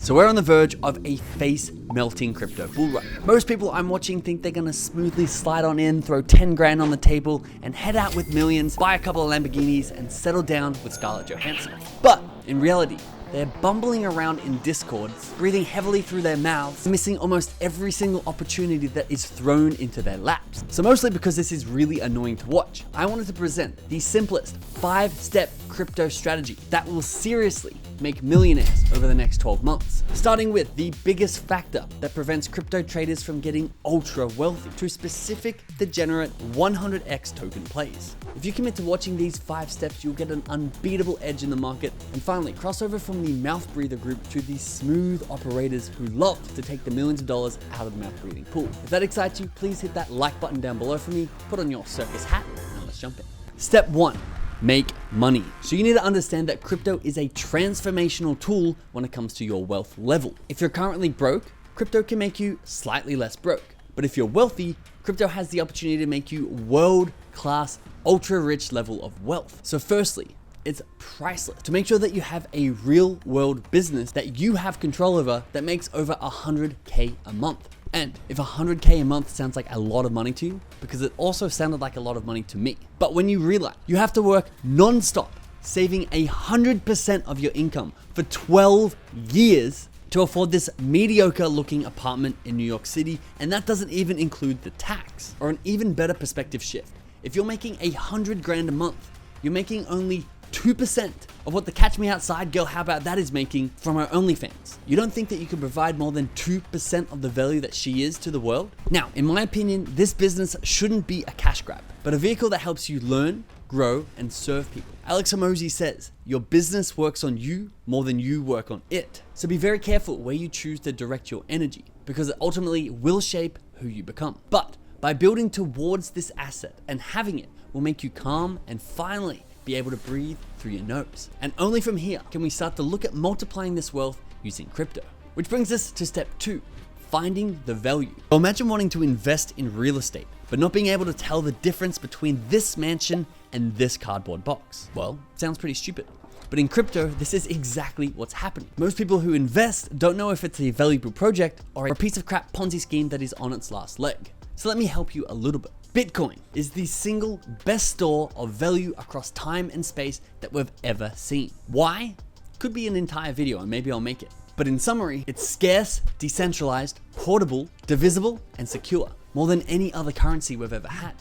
So we're on the verge of a face-melting crypto bull run. Most people I'm watching think they're gonna smoothly slide on in, throw 10 grand on the table, and head out with millions, buy a couple of Lamborghinis, and settle down with Scarlett Johansson. But in reality, they're bumbling around in discords, breathing heavily through their mouths, missing almost every single opportunity that is thrown into their laps. So mostly because this is really annoying to watch, I wanted to present the simplest 5-step crypto strategy that will seriously make millionaires over the next 12 months. Starting with the biggest factor that prevents crypto traders from getting ultra wealthy to specific degenerate 100x token plays. If you commit to watching these 5 steps, you'll get an unbeatable edge in the market. And finally, cross over from the mouth breather group to the smooth operators who love to take the millions of dollars out of the mouth breathing pool. If that excites you, please hit that like button down below for me, put on your circus hat, and let's jump in. Step 1. Make money. So you need to understand that crypto is a transformational tool when it comes to your wealth level. If you're currently broke, crypto can make you slightly less broke. But if you're wealthy, crypto has the opportunity to make you world-class, ultra-rich level of wealth. So firstly, it's priceless. To make sure that you have a real-world business that you have control over that makes over 100K a month. And if 100K a month sounds like a lot of money to you, because it also sounded like a lot of money to me. But when you realize you have to work non-stop, saving 100% of your income for 12 years to afford this mediocre looking apartment in New York City, and that doesn't even include the tax. Or an even better perspective shift. If you're making 100 grand a month, you're making only 2% of what the Catch Me Outside girl, how about that, is making from her OnlyFans. You don't think that you can provide more than 2% of the value that she is to the world? Now, in my opinion, this business shouldn't be a cash grab, but a vehicle that helps you learn, grow, and serve people. Alex Hormozi says, your business works on you more than you work on it. So be very careful where you choose to direct your energy, because it ultimately will shape who you become. But by building towards this asset and having it will make you calm and finally be able to breathe through your nose. And only from here can we start to look at multiplying this wealth using crypto. Which brings us to step 2, finding the value. So imagine wanting to invest in real estate, but not being able to tell the difference between this mansion and this cardboard box. Well, sounds pretty stupid. But in crypto, this is exactly what's happening. Most people who invest don't know if it's a valuable project or a piece of crap Ponzi scheme that is on its last leg. So let me help you a little bit. Bitcoin is the single best store of value across time and space that we've ever seen. Why? Could be an entire video and maybe I'll make it. But in summary, it's scarce, decentralized, portable, divisible, and secure, more than any other currency we've ever had.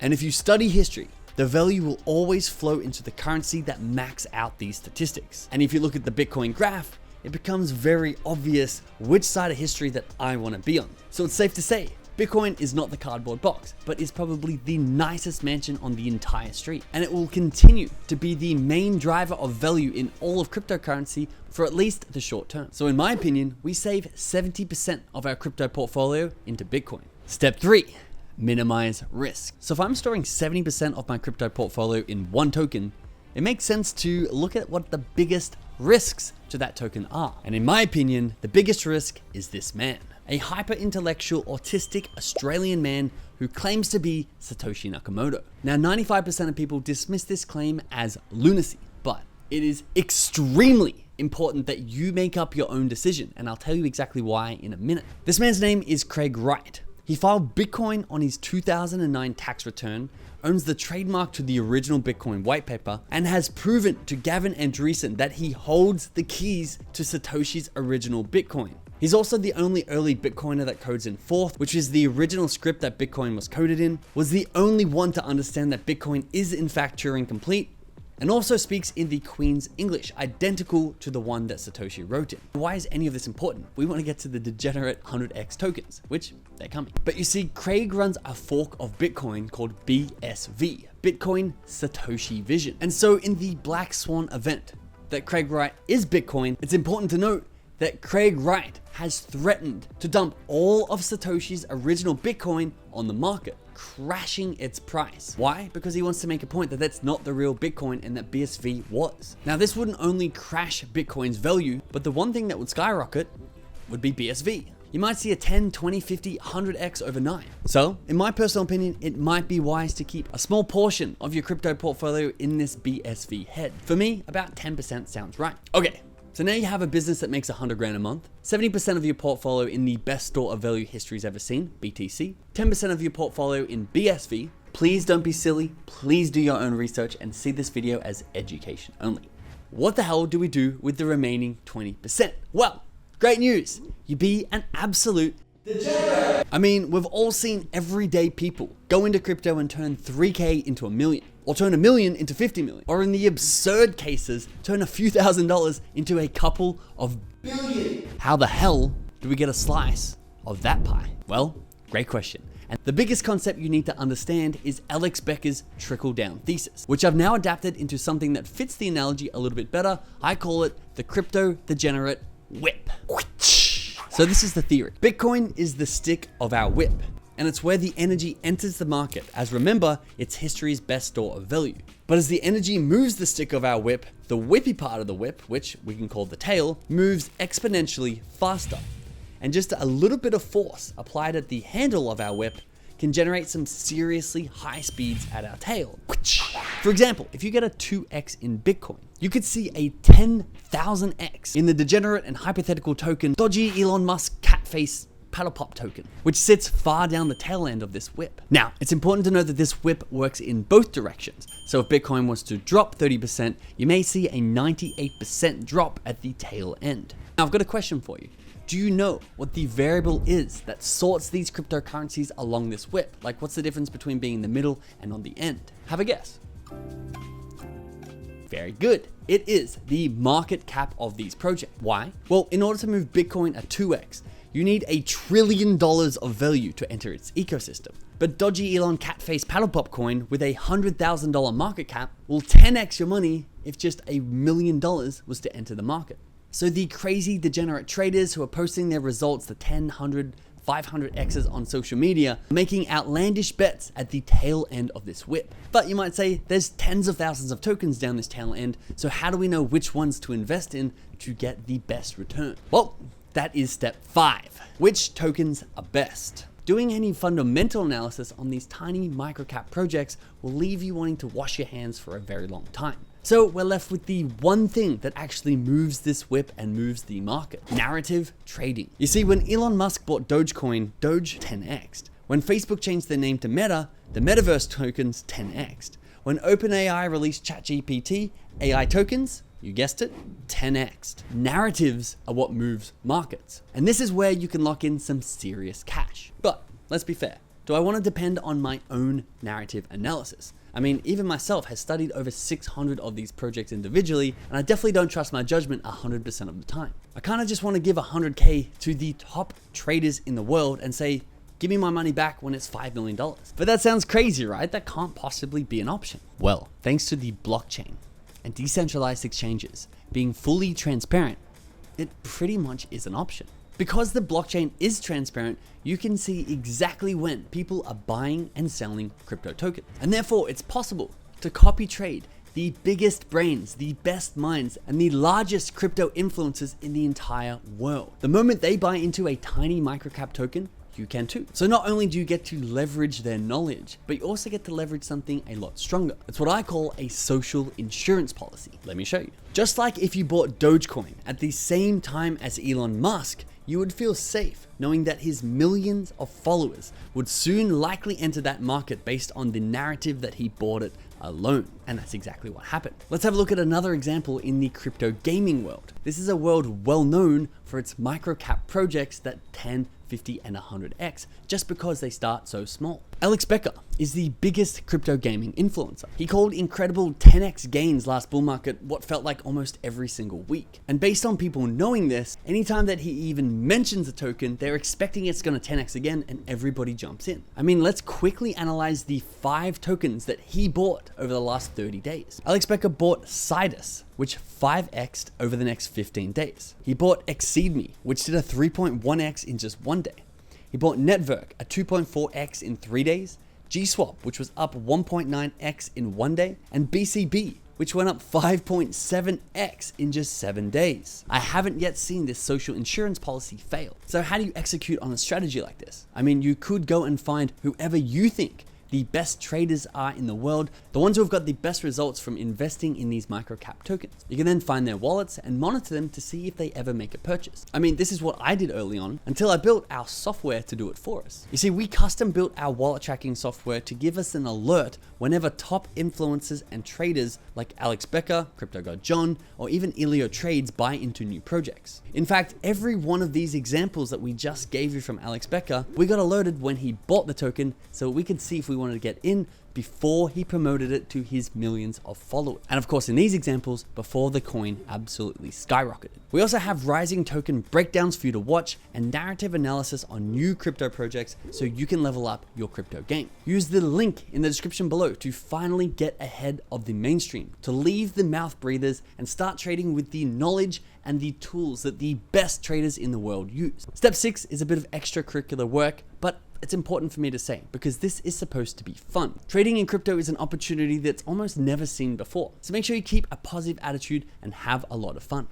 And if you study history, the value will always flow into the currency that max out these statistics. And if you look at the Bitcoin graph, it becomes very obvious which side of history that I want to be on. So it's safe to say, Bitcoin is not the cardboard box, but is probably the nicest mansion on the entire street. And it will continue to be the main driver of value in all of cryptocurrency for at least the short term. So in my opinion, we save 70% of our crypto portfolio into Bitcoin. Step 3, minimize risk. So if I'm storing 70% of my crypto portfolio in one token, it makes sense to look at what the biggest risks to that token are. And in my opinion, the biggest risk is this man. A hyper-intellectual, autistic Australian man who claims to be Satoshi Nakamoto. Now, 95% of people dismiss this claim as lunacy, but it is extremely important that you make up your own decision, and I'll tell you exactly why in a minute. This man's name is Craig Wright. He filed Bitcoin on his 2009 tax return, owns the trademark to the original Bitcoin white paper, and has proven to Gavin Andreessen that he holds the keys to Satoshi's original Bitcoin. He's also the only early Bitcoiner that codes in Forth, which is the original script that Bitcoin was coded in, was the only one to understand that Bitcoin is in fact Turing complete, and also speaks in the Queen's English, identical to the one that Satoshi wrote in. Why is any of this important? We want to get to the degenerate 100x tokens, which they're coming. But you see, Craig runs a fork of Bitcoin called BSV, Bitcoin Satoshi Vision. And so in the Black Swan event that Craig Wright is Bitcoin, it's important to note that Craig Wright has threatened to dump all of Satoshi's original Bitcoin on the market, crashing its price. Why? Because he wants to make a point that that's not the real Bitcoin and that BSV was. Now, this wouldn't only crash Bitcoin's value, but the one thing that would skyrocket would be BSV. You might see a 10, 20, 50, 100x overnight. So, in my personal opinion, it might be wise to keep a small portion of your crypto portfolio in this BSV head. For me, about 10% sounds right. Okay. So now you have a business that makes 100 grand a month, 70% of your portfolio in the best store of value history's ever seen, BTC, 10% of your portfolio in BSV. Please don't be silly. Please do your own research and see this video as education only. What the hell do we do with the remaining 20%? Well, great news. You be an absolute degenerate. I mean, we've all seen everyday people go into crypto and turn 3K into $1 million, or turn $1 million into 50 million, or in the absurd cases, turn a few $1,000s into a couple of billion. How the hell do we get a slice of that pie? Well, great question. And the biggest concept you need to understand is Alex Becker's trickle-down thesis, which I've now adapted into something that fits the analogy a little bit better. I call it the crypto degenerate whip. So this is the theory. Bitcoin is the stick of our whip, and it's where the energy enters the market, as remember, it's history's best store of value. But as the energy moves the stick of our whip, the whippy part of the whip, which we can call the tail, moves exponentially faster. And just a little bit of force applied at the handle of our whip can generate some seriously high speeds at our tail. For example, if you get a 2x in Bitcoin, you could see a 10,000x in the degenerate and hypothetical token dodgy Elon Musk catface paddle pop token, which sits far down the tail end of this whip. Now, it's important to know that this whip works in both directions. So if Bitcoin was to drop 30%, you may see a 98% drop at the tail end. Now, I've got a question for you. Do you know what the variable is that sorts these cryptocurrencies along this whip? Like, what's the difference between being in the middle and on the end? Have a guess. Very good. It is the market cap of these projects. Why? Well, in order to move Bitcoin a 2x, you need $1 trillion of value to enter its ecosystem. But dodgy Elon catface paddle pop coin with a $100,000 market cap will 10x your money if just $1 million was to enter the market. So the crazy degenerate traders who are posting their results, the 10, 100, 500x's on social media, are making outlandish bets at the tail end of this whip. But you might say there's tens of thousands of tokens down this tail end, so how do we know which ones to invest in to get the best return? Well, that is step 5. Which tokens are best? Doing any fundamental analysis on these tiny microcap projects will leave you wanting to wash your hands for a very long time. So we're left with the one thing that actually moves this whip and moves the market: narrative trading. You see, when Elon Musk bought Dogecoin, Doge 10x'd. When Facebook changed their name to Meta, the metaverse tokens 10x'd. When OpenAI released ChatGPT, AI tokens, you guessed it, 10x'd. Narratives are what moves markets. And this is where you can lock in some serious cash. But let's be fair. Do I want to depend on my own narrative analysis? I mean, even myself has studied over 600 of these projects individually, and I definitely don't trust my judgment 100% of the time. I kind of just want to give 100K to the top traders in the world and say, give me my money back when it's $5 million. But that sounds crazy, right? That can't possibly be an option. Well, thanks to the blockchain and decentralized exchanges being fully transparent, it pretty much is an option. Because the blockchain is transparent, you can see exactly when people are buying and selling crypto tokens. And therefore, it's possible to copy trade the biggest brains, the best minds, and the largest crypto influencers in the entire world. The moment they buy into a tiny microcap token, you can too. So not only do you get to leverage their knowledge, but you also get to leverage something a lot stronger. It's what I call a social insurance policy. Let me show you. Just like if you bought Dogecoin at the same time as Elon Musk, you would feel safe knowing that his millions of followers would soon likely enter that market based on the narrative that he bought it alone. And that's exactly what happened. Let's have a look at another example in the crypto gaming world. This is a world well known for its microcap projects that 10, 50, and 100x just because they start so small. Alex Becker is the biggest crypto gaming influencer. He called incredible 10x gains last bull market what felt like almost every single week. And based on people knowing this, anytime that he even mentions a token, they're expecting it's going to 10x again and everybody jumps in. I mean, let's quickly analyze the 5 tokens that he bought over the last 30 days. Alex Becker bought Sidus, which 5x'd over the next 15 days. He bought Exceed Me, which did a 3.1x in just 1 day. He bought Network, a 2.4x in 3 days, GSwap, which was up 1.9x in 1 day, and BCB, which went up 5.7x in just 7 days. I haven't yet seen this social insurance policy fail. So how do you execute on a strategy like this? I mean, you could go and find whoever you think the best traders are in the world, the ones who have got the best results from investing in these microcap tokens. You can then find their wallets and monitor them to see if they ever make a purchase. I mean, this is what I did early on until I built our software to do it for us. You see, we custom built our wallet tracking software to give us an alert whenever top influencers and traders like Alex Becker, Crypto God John, or even Elio Trades buy into new projects. In fact, every one of these examples that we just gave you from Alex Becker, we got alerted when he bought the token so we could see if we wanted to get in before he promoted it to his millions of followers. And of course, in these examples, before the coin absolutely skyrocketed. We also have rising token breakdowns for you to watch and narrative analysis on new crypto projects so you can level up your crypto game. Use the link in the description below to finally get ahead of the mainstream, to leave the mouth breathers and start trading with the knowledge and the tools that the best traders in the world use. Step 6 is a bit of extracurricular work, but it's important for me to say because this is supposed to be fun. Trading in crypto is an opportunity that's almost never seen before. So make sure you keep a positive attitude and have a lot of fun.